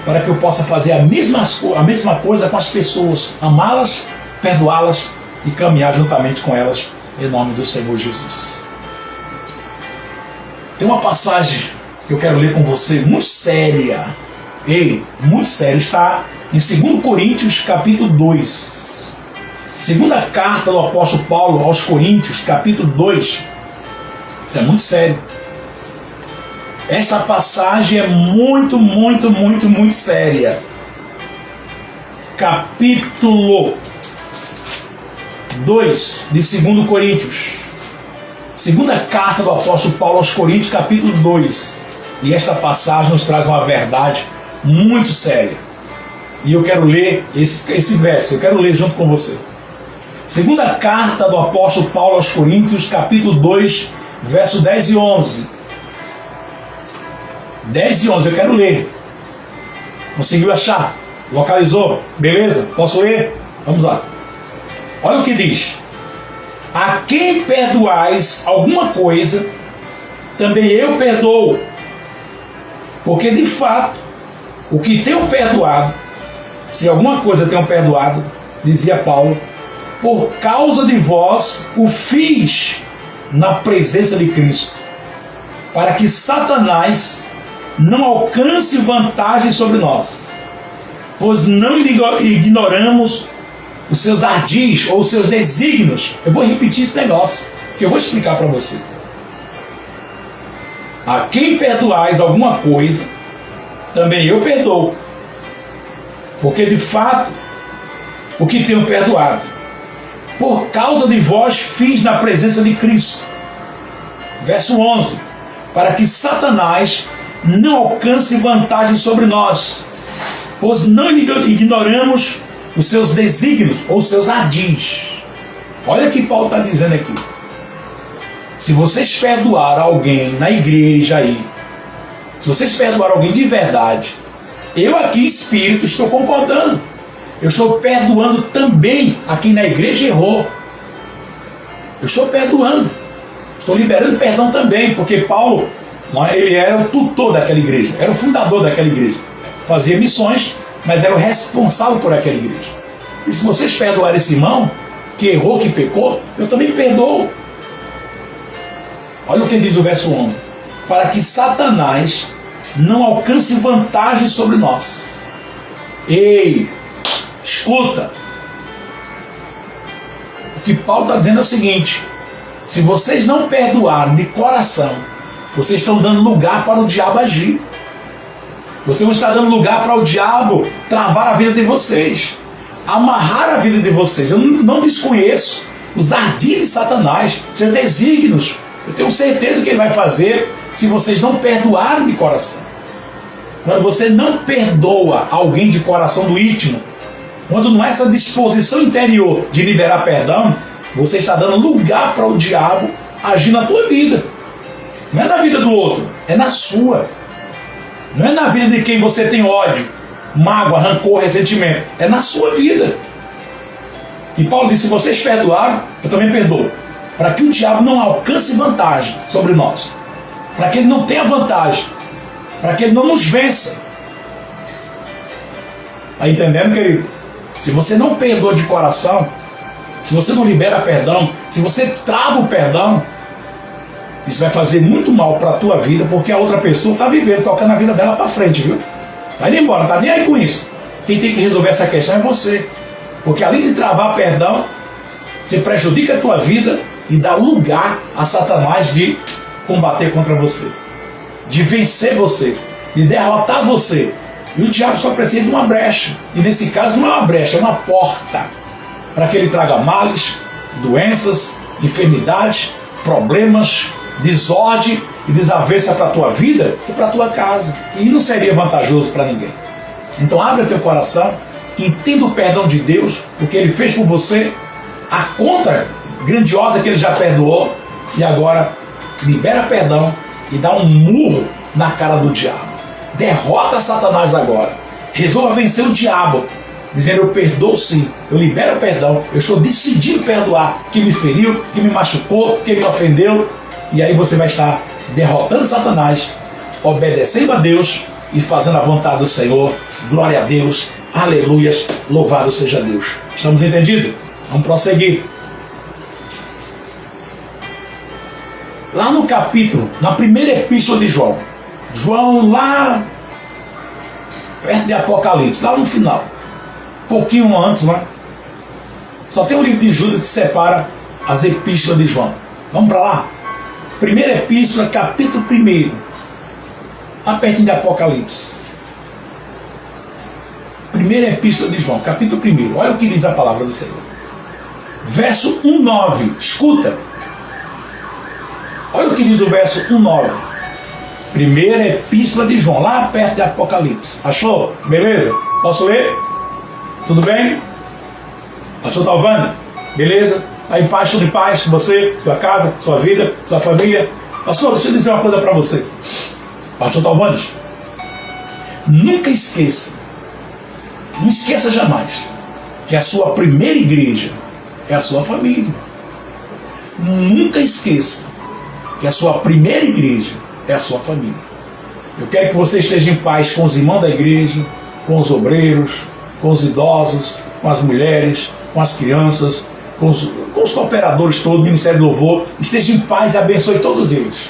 para que eu possa fazer a mesma coisa com as pessoas, amá-las, perdoá-las e caminhar juntamente com elas, em nome do Senhor Jesus. Tem uma passagem que eu quero ler com você, muito séria. Muito séria. Está em 2 Coríntios, capítulo 2. Segunda carta do apóstolo Paulo aos Coríntios, capítulo 2. Isso é muito sério. Esta passagem é muito séria. Capítulo 2 de 2 Coríntios. Segunda carta do apóstolo Paulo aos Coríntios, capítulo 2. E esta passagem nos traz uma verdade muito séria. E eu quero ler esse verso, eu quero ler junto com você. Segunda carta do apóstolo Paulo aos Coríntios, capítulo 2, verso 10 e 11. 10 e 11, eu quero ler. Conseguiu achar? Localizou? Beleza? Posso ler? Vamos lá. Olha o que diz. A quem perdoais alguma coisa, também eu perdoo. Porque de fato, o que tenho perdoado, se alguma coisa tenho perdoado, dizia Paulo, por causa de vós o fiz na presença de Cristo, para que Satanás não alcance vantagem sobre nós, pois não ignoramos os seus ardis ou os seus desígnios. Eu vou repetir esse negócio, que eu vou explicar para você. A quem perdoais alguma coisa, também eu perdoo. Porque de fato, o que tenho perdoado, por causa de vós fiz na presença de Cristo. Verso 11. Para que Satanás não alcance vantagem sobre nós, pois não ignoramos os seus desígnios ou seus ardis. Olha o que Paulo está dizendo aqui. Se vocês perdoar alguém na igreja aí, se vocês perdoar alguém de verdade, eu aqui, espírito, estou concordando. Eu estou perdoando também a quem na igreja errou. Eu estou perdoando. Estou liberando perdão também, porque Paulo, ele era o tutor daquela igreja, era o fundador daquela igreja. Fazia missões, mas era o responsável por aquela igreja. E se vocês perdoarem esse irmão, que errou, que pecou, eu também perdoo. Olha o que diz o verso 11. Para que Satanás não alcance vantagem sobre nós. Ei, escuta. O que Paulo está dizendo é o seguinte: se vocês não perdoarem de coração, vocês estão dando lugar para o diabo agir. Vocês vão estar dando lugar para o diabo travar a vida de vocês, amarrar a vida de vocês. Eu não desconheço os ardis de Satanás, seus desígnios. Eu tenho certeza que ele vai fazer se vocês não perdoarem de coração. Quando você não perdoa alguém de coração do íntimo, quando não há essa disposição interior de liberar perdão, você está dando lugar para o diabo agir na tua vida. Não é na vida do outro, é na sua. Não é na vida de quem você tem ódio, mágoa, rancor, ressentimento. É na sua vida. E Paulo disse: se vocês perdoaram, eu também perdoo. Para que o diabo não alcance vantagem sobre nós. Para que ele não tenha vantagem. Para que ele não nos vença. Está entendendo, querido? Se você não perdoa de coração, se você não libera perdão, se você trava o perdão, isso vai fazer muito mal para a tua vida, porque a outra pessoa está vivendo, tocando a vida dela para frente, viu? Vai indo embora, não está nem aí com isso. Quem tem que resolver essa questão é você. Porque além de travar perdão, você prejudica a tua vida e dá lugar a Satanás de combater contra você, de vencer você, de derrotar você. E o diabo só precisa de uma brecha. E nesse caso não é uma brecha, é uma porta, para que ele traga males, doenças, enfermidades, problemas, desordem e desavença para a tua vida e para a tua casa. E não seria vantajoso para ninguém. Então abre o teu coração, entenda o perdão de Deus, o que ele fez por você, a conta grandiosa que ele já perdoou, e agora libera perdão e dá um murro na cara do diabo. Derrota Satanás agora. Resolva vencer o diabo, dizendo: eu perdoo sim, eu libero perdão, eu estou decidido perdoar quem me feriu, quem me machucou, quem me ofendeu. E aí você vai estar derrotando Satanás, obedecendo a Deus e fazendo a vontade do Senhor. Glória a Deus, aleluias, louvado seja Deus. Estamos entendidos? Vamos prosseguir. Lá no capítulo, na primeira epístola de João, lá perto de Apocalipse, lá no final, pouquinho antes lá, só tem o livro de Judas que separa as epístolas de João. Vamos para lá? Primeira epístola, capítulo 1, lá pertinho de Apocalipse. Primeira epístola de João, capítulo 1. Olha o que diz a palavra do Senhor. Verso 1:9. Escuta. Olha o que diz o verso 1:9. Primeira epístola de João, lá perto de Apocalipse. Achou? Beleza? Posso ler? Tudo bem? Pastor Talvani? Beleza? Está em paz, tudo em paz com você, sua casa, sua vida, sua família? Pastor, deixa eu dizer uma coisa para você. Pastor Talvani, nunca esqueça, não esqueça jamais, que a sua primeira igreja é a sua família. Nunca esqueça que a sua primeira igreja é a sua família. Eu quero que você esteja em paz com os irmãos da igreja, com os obreiros, com os idosos, com as mulheres, com as crianças, com os cooperadores todos, o Ministério do Louvor. Esteja em paz e abençoe todos eles.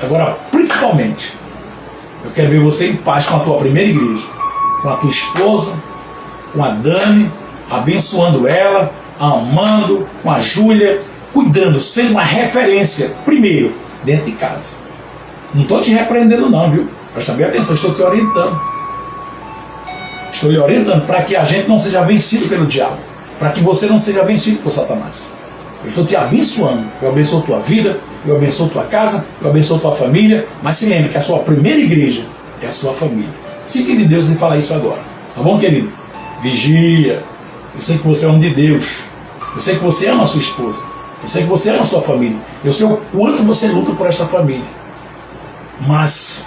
Agora, principalmente, eu quero ver você em paz com a tua primeira igreja, com a tua esposa, com a Dani, abençoando ela, a amando, com a Júlia, cuidando, sendo uma referência, primeiro, dentro de casa. Não estou te repreendendo não, viu? Presta bem atenção, estou te orientando. Estou lhe orientando para que a gente não seja vencido pelo diabo, para que você não seja vencido por Satanás. Eu estou te abençoando. Eu abençoo tua vida, eu abençoo tua casa, eu abençoo tua família, mas se lembre que a sua primeira igreja é a sua família. Sinta de Deus lhe falar isso agora. Tá bom, querido? Vigia. Eu sei que você é homem de Deus. Eu sei que você ama a sua esposa. Eu sei que você ama a sua família. Eu sei o quanto você luta por esta família. Mas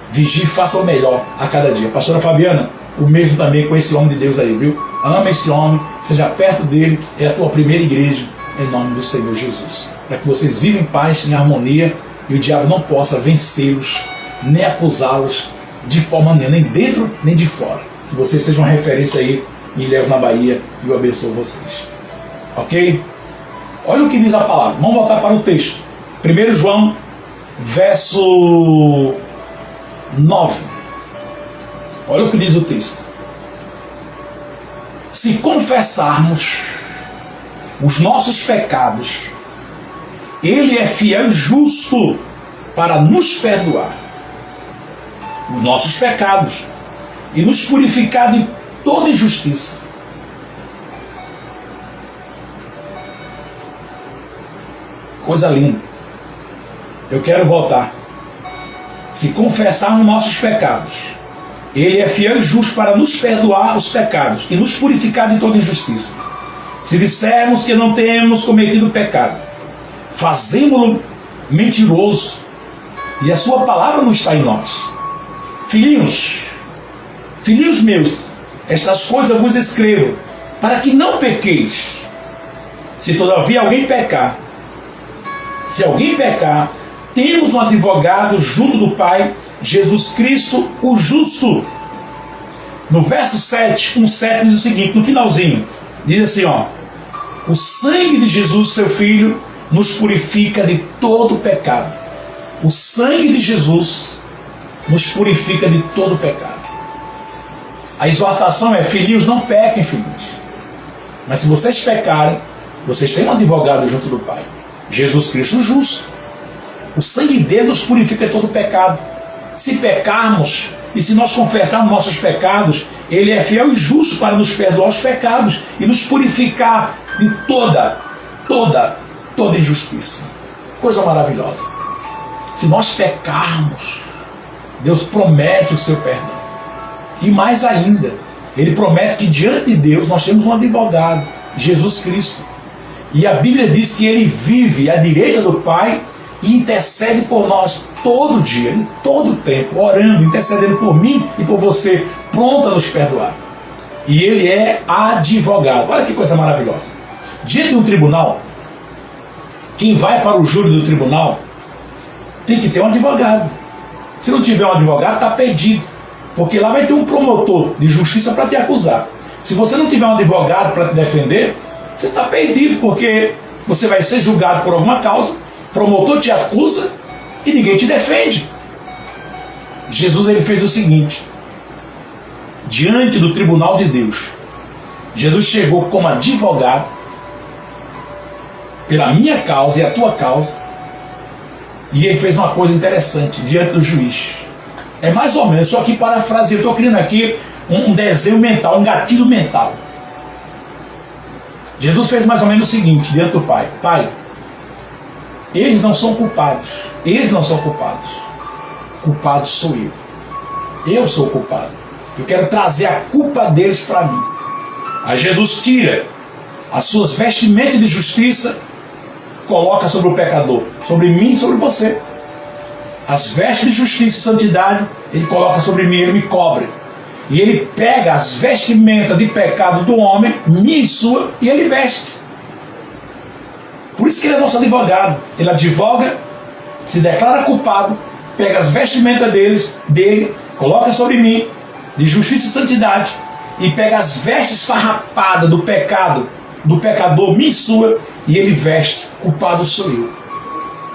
vigie e faça o melhor a cada dia. Pastora Fabiana, o mesmo também com esse homem de Deus aí, viu? Ama esse homem, seja perto dele, é a tua primeira igreja, em nome do Senhor Jesus. Para que vocês vivam em paz, em harmonia, e o diabo não possa vencê-los, nem acusá-los de forma nenhuma, nem dentro, nem de fora. Que vocês sejam uma referência aí em Ilhéus, na Bahia, e eu abençoo vocês. Ok? Olha o que diz a palavra. Vamos voltar para o texto. 1 João, verso 9. Olha o que diz o texto. Se confessarmos os nossos pecados, Ele é fiel e justo para nos perdoar os nossos pecados e nos purificar de toda injustiça. Coisa linda. Eu quero voltar. Se confessarmos nossos pecados, Ele é fiel e justo para nos perdoar os pecados e nos purificar de toda injustiça. Se dissermos que não temos cometido pecado, fazemo-lo mentiroso e a sua palavra não está em nós. Filhinhos meus, estas coisas vos escrevo para que não pequeis. Se todavia alguém pecar, temos um advogado junto do Pai, Jesus Cristo, o justo. No verso 7, 1:7 diz o seguinte, no finalzinho, diz assim, ó: o sangue de Jesus, seu Filho, nos purifica de todo pecado. O sangue de Jesus nos purifica de todo pecado. A exortação é: filhinhos, não pequem, filhinhos. Mas se vocês pecarem, vocês têm um advogado junto do Pai, Jesus Cristo, o justo. O sangue dele nos purifica de todo pecado. Se pecarmos e se nós confessarmos nossos pecados, Ele é fiel e justo para nos perdoar os pecados e nos purificar de toda injustiça. Coisa maravilhosa. Se nós pecarmos, Deus promete o seu perdão. E mais ainda, Ele promete que diante de Deus nós temos um advogado, Jesus Cristo. E a Bíblia diz que Ele vive à direita do Pai e intercede por nós todo dia, em todo o tempo, orando, intercedendo por mim e por você, pronto a nos perdoar. E Ele é advogado. Olha que coisa maravilhosa. Diante de um tribunal, quem vai para o júri do tribunal tem que ter um advogado. Se não tiver um advogado, está perdido. Porque lá vai ter um promotor de justiça para te acusar. Se você não tiver um advogado para te defender, você está perdido, porque você vai ser julgado por alguma causa, o promotor te acusa e ninguém te defende. Jesus, ele fez o seguinte: diante do tribunal de Deus, Jesus chegou como advogado pela minha causa e a tua causa, e ele fez uma coisa interessante diante do juiz. É mais ou menos, só que parafraseando, eu estou criando aqui um desenho mental, um gatilho mental. Jesus fez mais ou menos o seguinte, diante do Pai: Pai, eles não são culpados, culpado sou eu sou o culpado, eu quero trazer a culpa deles para mim. Aí Jesus tira as suas vestimentas de justiça, coloca sobre o pecador, sobre mim e sobre você. As vestes de justiça e santidade ele coloca sobre mim, ele me cobre. E ele pega as vestimentas de pecado do homem, minha e sua, e ele veste. Por isso que ele é nosso advogado. Ele advoga, se declara culpado, pega as vestimentas dele, coloca sobre mim, de justiça e santidade, e pega as vestes farrapadas do pecado, do pecador, minha e sua, e ele veste. Culpado sou eu.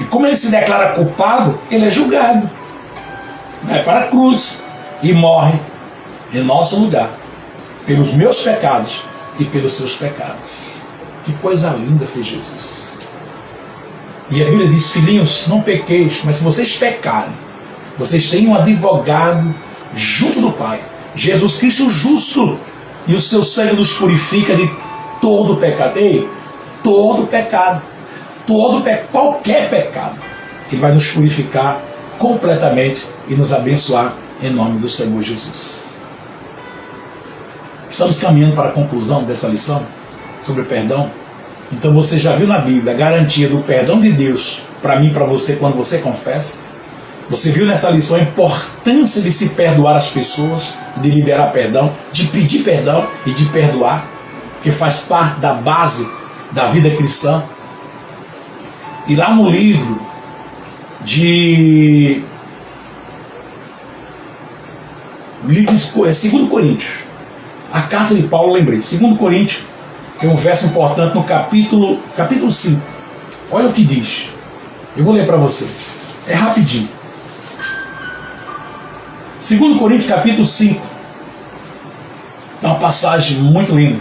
E como ele se declara culpado, ele é julgado. Vai para a cruz e morre em nosso lugar, pelos meus pecados e pelos seus pecados. Que coisa linda fez Jesus. E a Bíblia diz: filhinhos, não pequeis, mas se vocês pecarem, vocês têm um advogado junto do Pai, Jesus Cristo justo, e o seu sangue nos purifica de todo pecado. Ei, todo pecado, qualquer pecado, ele vai nos purificar completamente e nos abençoar em nome do Senhor Jesus. Estamos caminhando para a conclusão dessa lição sobre perdão. Então você já viu na Bíblia a garantia do perdão de Deus para mim e para você quando você confessa. Você viu nessa lição a importância de se perdoar as pessoas, de liberar perdão, de pedir perdão e de perdoar, que faz parte da base da vida cristã. E lá no livro de 2 Coríntios, a carta de Paulo, lembrei, 2 Coríntios, tem um verso importante no capítulo 5. Olha o que diz. Eu vou ler para você. É rapidinho. 2 Coríntios, capítulo 5. É uma passagem muito linda,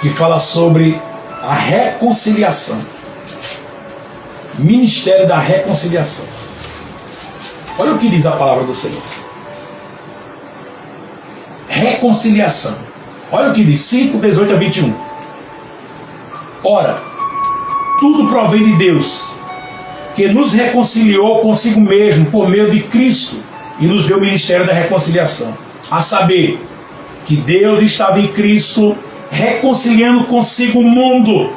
que fala sobre a reconciliação. Ministério da reconciliação. Olha o que diz a palavra do Senhor. Reconciliação. Olha o que diz, 5, 18 a 21. Ora, tudo provém de Deus, que nos reconciliou consigo mesmo por meio de Cristo e nos deu o ministério da reconciliação. A saber, que Deus estava em Cristo reconciliando consigo o mundo,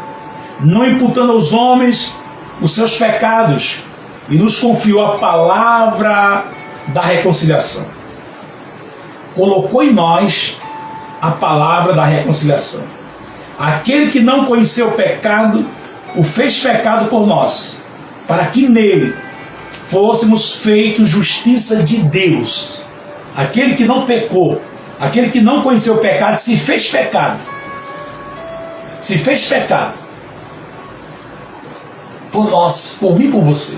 não imputando aos homens os seus pecados, e nos confiou a palavra da reconciliação. Colocou em nós a palavra da reconciliação. Aquele que não conheceu o pecado, o fez pecado por nós, para que nele fôssemos feitos justiça de Deus. Aquele que não pecou, aquele que não conheceu o pecado, se fez pecado. Se fez pecado por nós, por mim e por você,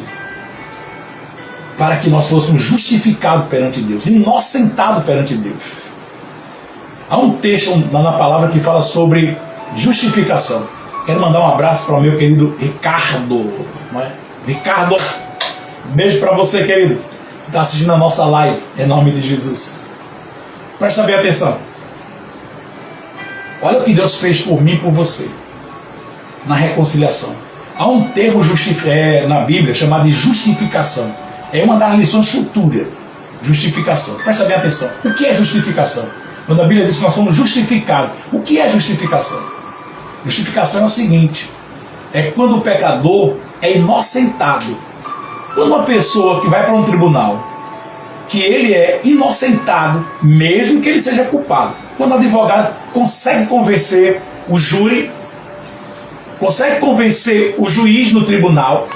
para que nós fôssemos justificados perante Deus, inocentados perante Deus. Há um texto na palavra que fala sobre justificação. Quero mandar um abraço para o meu querido Ricardo. Não é? Ricardo, beijo para você, querido, que está assistindo a nossa live, em nome de Jesus. Presta bem atenção. Olha o que Deus fez por mim e por você na reconciliação. Há um termo na Bíblia chamado de justificação. É uma das lições futuras. Justificação. Presta bem atenção. O que é justificação? Quando a Bíblia diz que nós somos justificados. O que é justificação? Justificação é o seguinte: é quando o pecador é inocentado. Quando uma pessoa que vai para um tribunal, que ele é inocentado, mesmo que ele seja culpado. Quando o advogado consegue convencer o júri, consegue convencer o juiz no tribunal,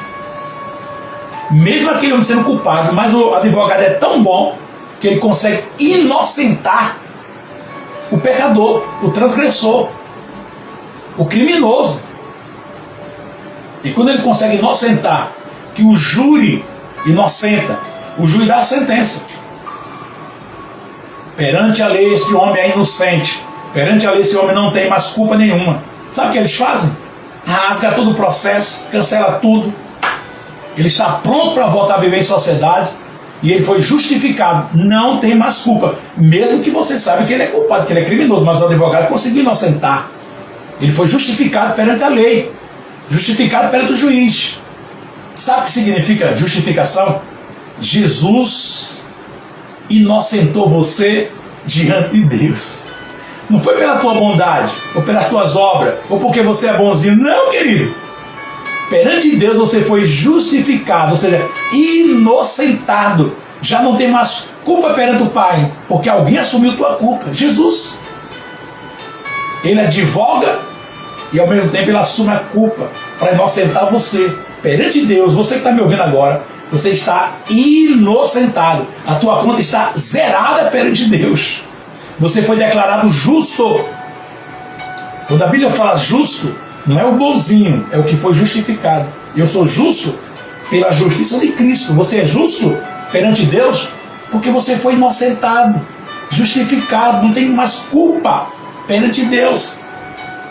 mesmo aquele homem sendo culpado, mas o advogado é tão bom que ele consegue inocentar o pecador, o transgressor, o criminoso. E quando ele consegue inocentar, que o júri inocenta, o juiz dá a sentença. Perante a lei, esse homem é inocente. Perante a lei, esse homem não tem mais culpa nenhuma. Sabe o que eles fazem? Rasga todo o processo, cancela tudo. Ele está pronto para voltar a viver em sociedade. e ele foi justificado, não tem mais culpa, mesmo que você saiba que ele é culpado, que ele é criminoso, mas o advogado conseguiu inocentar. Ele foi justificado perante a lei, justificado perante o juiz. Sabe o que significa justificação? Jesus inocentou você diante de Deus. Não foi pela tua bondade, ou pelas tuas obras, ou porque você é bonzinho. Não, querido. Perante Deus você foi justificado, ou seja, inocentado. Já não tem mais culpa perante o Pai, porque alguém assumiu tua culpa. Jesus. Ele advoga e ao mesmo tempo ele assume a culpa para inocentar você. Perante Deus, você que está me ouvindo agora, você está inocentado. A tua conta está zerada perante Deus. Você foi declarado justo. Quando a Bíblia fala justo, não é o bonzinho, é o que foi justificado. Eu sou justo pela justiça de Cristo. Você é justo perante Deus porque você foi inocentado, justificado, não tem mais culpa perante Deus.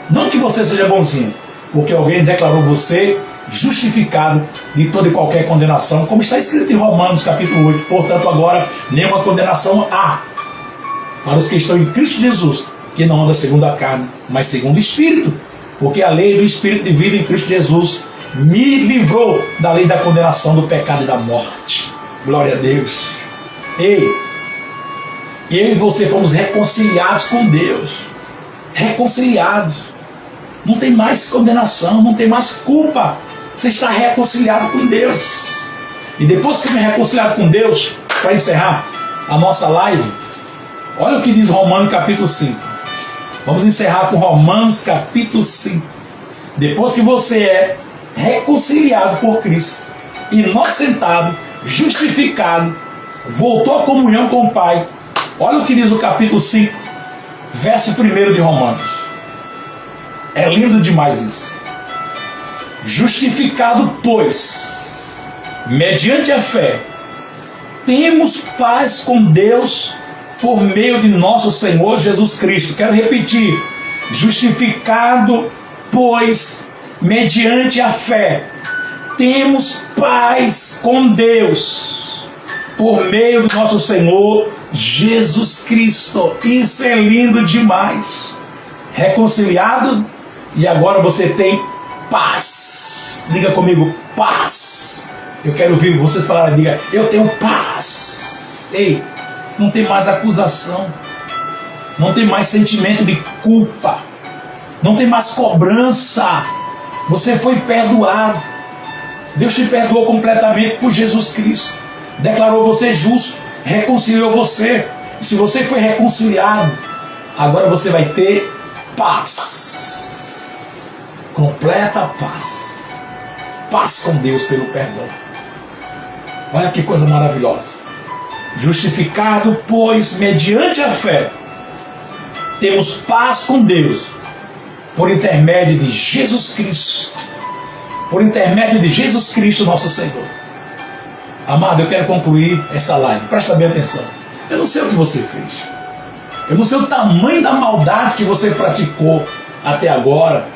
Não que você seja bonzinho, porque alguém declarou você justificado de toda e qualquer condenação, como está escrito em Romanos capítulo 8. Portanto, agora nenhuma condenação há para os que estão em Cristo Jesus, que não andam segundo a carne, mas segundo o Espírito. Porque a lei do Espírito de vida em Cristo Jesus me livrou da lei da condenação, do pecado e da morte. Glória a Deus. Ei, eu e você fomos reconciliados com Deus. Reconciliados. Não tem mais condenação, não tem mais culpa. Você está reconciliado com Deus. E depois que me reconciliado com Deus, para encerrar a nossa live, olha o que diz Romanos capítulo 5. Vamos encerrar com Romanos capítulo 5. Depois que você é reconciliado por Cristo, inocentado, justificado, voltou à comunhão com o Pai. Olha o que diz o capítulo 5, verso 1 de Romanos. É lindo demais isso. Justificado, pois, mediante a fé, temos paz com Deus por meio de nosso Senhor Jesus Cristo. Quero repetir. Justificado, pois, mediante a fé, temos paz com Deus por meio do nosso Senhor Jesus Cristo. Isso é lindo demais. Reconciliado, e agora você tem paz. Diga comigo, paz. Eu quero ouvir vocês falarem, diga, eu tenho paz. Ei, não tem mais acusação, não tem mais sentimento de culpa, não tem mais cobrança. Você foi perdoado. Deus te perdoou completamente por Jesus Cristo. Declarou você justo, reconciliou você. E se você foi reconciliado, agora você vai ter paz. Completa paz. Paz com Deus pelo perdão. Olha que coisa maravilhosa. Justificado, pois, mediante a fé, temos paz com Deus, por intermédio de Jesus Cristo. Por intermédio de Jesus Cristo, nosso Senhor. Amado, eu quero concluir esta live. Presta bem atenção. Eu não sei o que você fez. Eu não sei o tamanho da maldade que você praticou até agora,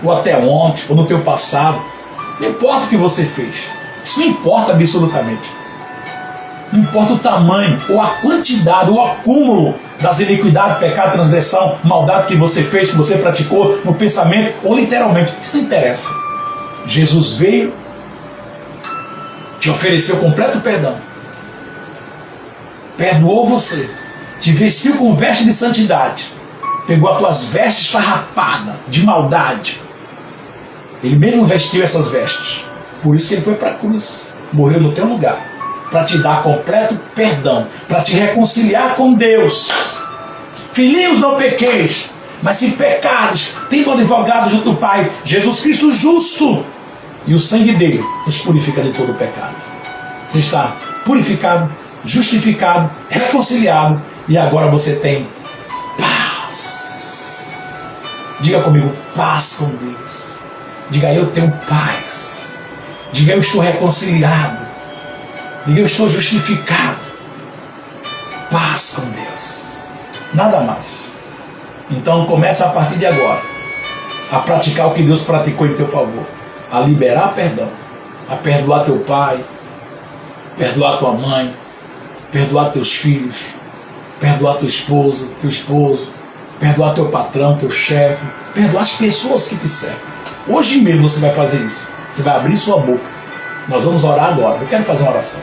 ou até ontem, ou no teu passado. Não importa o que você fez. Isso não importa absolutamente. Não importa o tamanho, ou a quantidade, ou o acúmulo das iniquidades, pecado, transgressão, maldade que você fez, que você praticou no pensamento, ou literalmente. Isso não interessa. Jesus veio, te ofereceu completo perdão, perdoou você, te vestiu com veste de santidade, pegou as tuas vestes farrapadas de maldade. Ele mesmo vestiu essas vestes. Por isso que ele foi para a cruz, morreu no teu lugar, para te dar completo perdão, para te reconciliar com Deus. Filhinhos, não pequeis, mas se pecares, tendo advogado junto do Pai, Jesus Cristo justo, e o sangue dele nos purifica de todo o pecado. Você está purificado, justificado, reconciliado, e agora você tem paz. Diga comigo, paz com Deus. Diga, eu tenho paz. Diga, eu estou reconciliado. Diga, eu estou justificado. Paz com Deus. Nada mais. Então começa a partir de agora a praticar o que Deus praticou em teu favor. A liberar perdão. A perdoar teu pai, perdoar tua mãe, perdoar teus filhos, perdoar tua esposa, teu esposo, perdoar teu patrão, teu chefe, perdoar as pessoas que te servem. Hoje mesmo você vai fazer isso. Você vai abrir sua boca. Nós vamos orar agora. Eu quero fazer uma oração.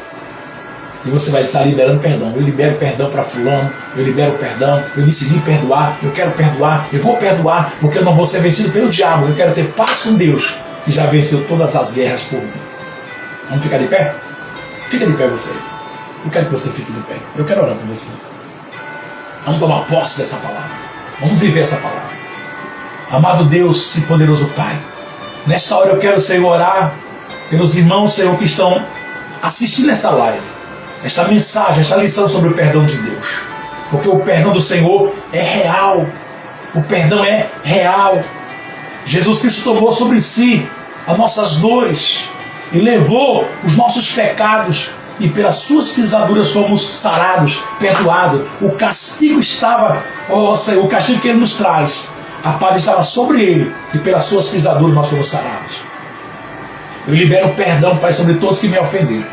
E você vai estar liberando perdão. Eu libero perdão para fulano, eu libero perdão, eu decidi perdoar, eu quero perdoar, eu vou perdoar, porque eu não vou ser vencido pelo diabo. Eu quero ter paz com Deus, que já venceu todas as guerras por mim. Vamos ficar de pé? Fica de pé vocês. Eu quero que você fique de pé. Eu quero orar por você. Vamos tomar posse dessa palavra. Vamos viver essa palavra. Amado Deus e poderoso Pai, nessa hora eu quero, Senhor, orar pelos irmãos, Senhor, que estão assistindo essa live, esta mensagem, esta lição sobre o perdão de Deus. Porque o perdão do Senhor é real. O perdão é real. Jesus Cristo tomou sobre si as nossas dores e levou os nossos pecados, e pelas suas pisaduras fomos sarados, perdoados. O castigo estava, ó Senhor, o castigo que Ele nos traz, a paz estava sobre Ele, e pelas suas pisaduras nós fomos sarados. Eu libero perdão, Pai, sobre todos que me ofenderam.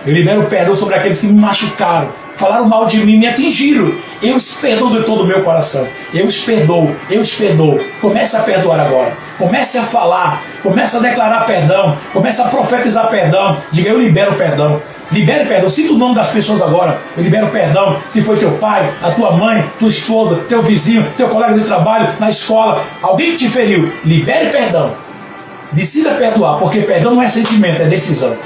Eu libero perdão sobre aqueles que me machucaram, falaram mal de mim, me atingiram. Eu os perdoo de todo o meu coração. Eu os perdoo, eu os perdoo. Comece a perdoar agora. Comece a falar, comece a declarar perdão, comece a profetizar perdão. Diga, eu libero perdão. Libere perdão. Cita o nome das pessoas agora. Eu libero perdão. Se foi teu pai, a tua mãe, tua esposa, teu vizinho, teu colega de trabalho, na escola, alguém que te feriu, libere perdão. Decida perdoar, porque perdão não é sentimento, é decisão.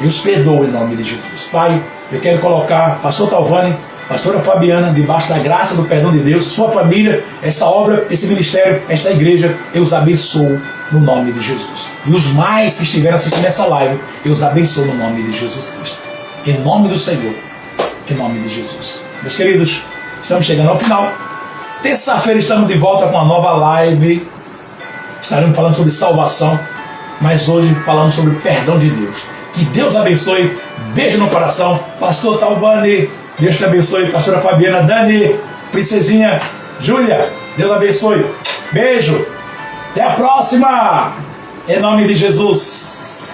Eu os perdoo em nome de Jesus. Pai, eu quero colocar pastor Talvani, pastora Fabiana, debaixo da graça do perdão de Deus, sua família, essa obra, esse ministério, esta igreja, eu os abençoo no nome de Jesus. E os mais que estiverem assistindo essa live, eu os abençoo no nome de Jesus Cristo. Em nome do Senhor, em nome de Jesus. Meus queridos, estamos chegando ao final. Terça-feira estamos de volta com uma nova live. Estaremos falando sobre salvação, mas hoje falando sobre o perdão de Deus. Que Deus abençoe. Beijo no coração. Pastor Talvani, Deus te abençoe. Pastora Fabiana, Dani, Princesinha, Júlia, Deus abençoe. Beijo. Até a próxima. Em nome de Jesus.